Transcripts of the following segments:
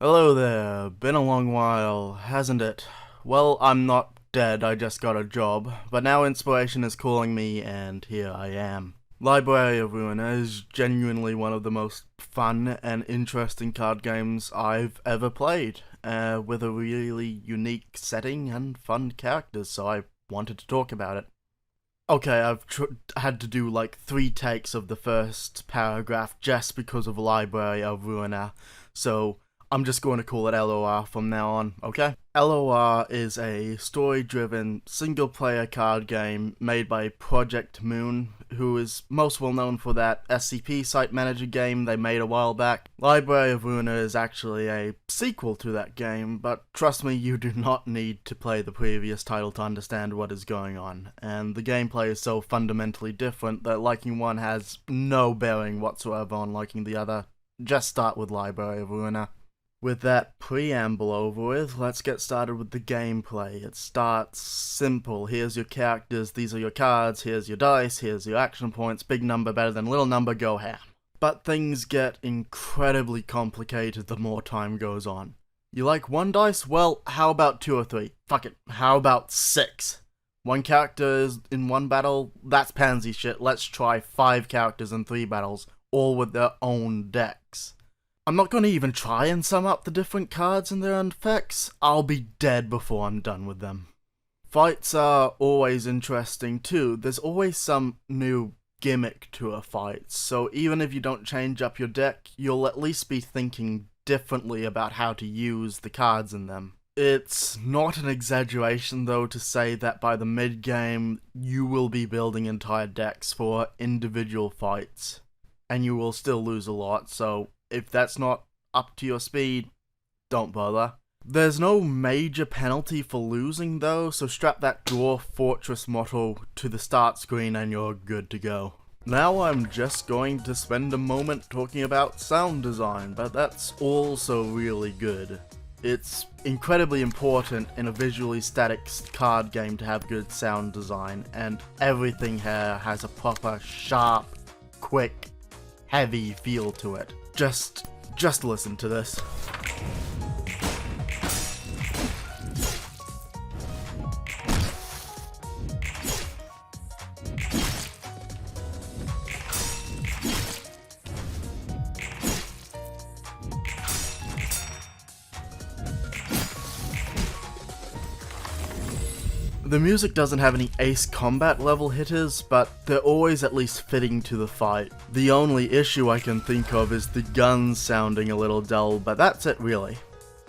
Hello there, been a long while, hasn't it? Well, I'm not dead, I just got a job, but now inspiration is calling me, and here I am. Library of Ruina is genuinely one of the most fun and interesting card games I've ever played, with a really unique setting and fun characters, so I wanted to talk about it. Okay, I've had to do like 3 takes of the first paragraph just because of Library of Ruina, so I'm just going to call it LOR from now on, okay? LOR is a story-driven, single-player card game made by Project Moon, who is most well known for that SCP site manager game they made a while back. Library of Ruina is actually a sequel to that game, but trust me, you do not need to play the previous title to understand what is going on, and the gameplay is so fundamentally different that liking one has no bearing whatsoever on liking the other. Just start with Library of Ruina. With that preamble over with, let's get started with the gameplay. It starts simple. Here's your characters, these are your cards, here's your dice, here's your action points, big number better than little number, go ham. But things get incredibly complicated the more time goes on. You like 1 dice? Well, how about 2 or 3? Fuck it, how about 6? 1 character is in 1 battle? That's pansy shit. Let's try 5 characters in 3 battles, all with their own decks. I'm not going to even try and sum up the different cards and their effects. I'll be dead before I'm done with them. Fights are always interesting too. There's always some new gimmick to a fight, so even if you don't change up your deck, you'll at least be thinking differently about how to use the cards in them. It's not an exaggeration though to say that by the mid-game, you will be building entire decks for individual fights, and you will still lose a lot, so if that's not up to your speed, don't bother. There's no major penalty for losing though, so strap that Dwarf Fortress motto to the start screen and you're good to go. Now I'm just going to spend a moment talking about sound design, but that's also really good. It's incredibly important in a visually static card game to have good sound design, and everything here has a proper, sharp, quick, heavy feel to it. Just listen to this. The music doesn't have any Ace Combat level hitters, but they're always at least fitting to the fight. The only issue I can think of is the guns sounding a little dull, but that's it really.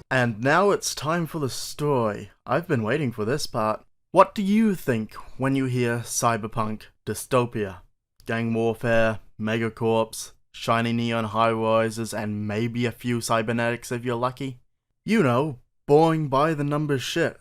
And now it's time for the story. I've been waiting for this part. What do you think when you hear cyberpunk dystopia? Gang warfare, megacorps, shiny neon high-rises, and maybe a few cybernetics if you're lucky? You know, boring by the numbers shit.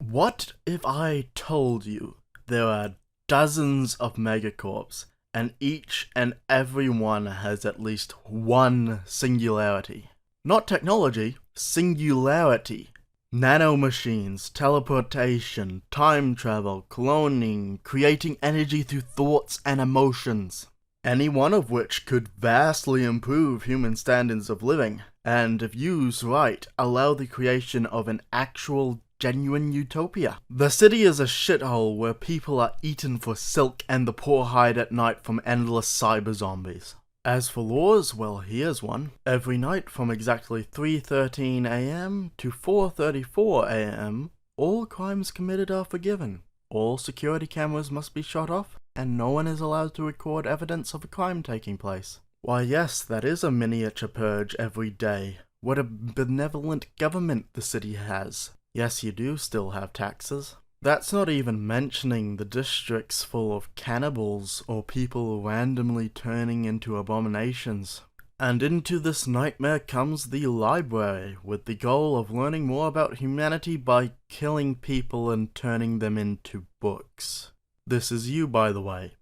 What if I told you there are dozens of megacorps, and each and every one has at least one singularity? Not technology, singularity. Nanomachines, teleportation, time travel, cloning, creating energy through thoughts and emotions. Any one of which could vastly improve human standards of living, and if used right, allow the creation of an actual genuine utopia. The city is a shithole where people are eaten for silk and the poor hide at night from endless cyber zombies. As for laws, well here's one. Every night from exactly 3:13 AM to 4:34 AM, all crimes committed are forgiven. All security cameras must be shut off, and no one is allowed to record evidence of a crime taking place. Why yes, that is a miniature purge every day. What a benevolent government the city has. Yes, you do still have taxes. That's not even mentioning the districts full of cannibals or people randomly turning into abominations. And into this nightmare comes the library, with the goal of learning more about humanity by killing people and turning them into books. This is you, by the way.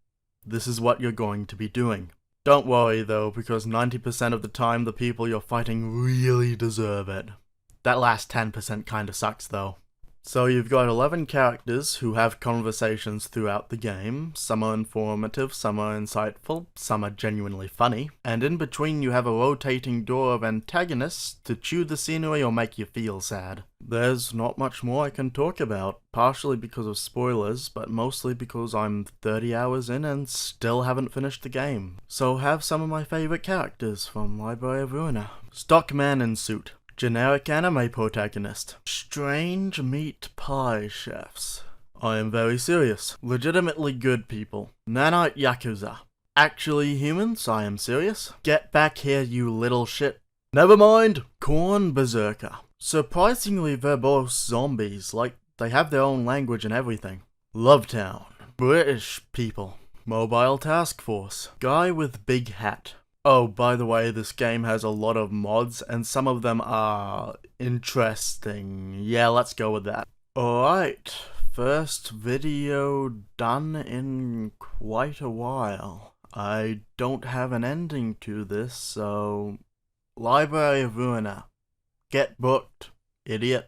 This is what you're going to be doing. Don't worry though, because 90% of the time the people you're fighting really deserve it. That last 10% kinda sucks though. So you've got 11 characters who have conversations throughout the game. Some are informative, some are insightful, some are genuinely funny. And in between you have a rotating door of antagonists to chew the scenery or make you feel sad. There's not much more I can talk about, partially because of spoilers, but mostly because I'm 30 hours in and still haven't finished the game. So have some of my favourite characters from Library of Ruina. Stock man in suit. Generic anime protagonist. Strange meat pie chefs. I am very serious. Legitimately good people. Nanite Yakuza. Actually humans, I am serious. Get back here, you little shit. Never mind. Corn berserker. Surprisingly verbose zombies, like they have their own language and everything. Lovetown. British people. Mobile task force. Guy with big hat. Oh, by the way, this game has a lot of mods, and some of them are interesting. Yeah, let's go with that. Alright, first video done in quite a while. I don't have an ending to this, so... Library of Ruina. Get booked, idiot.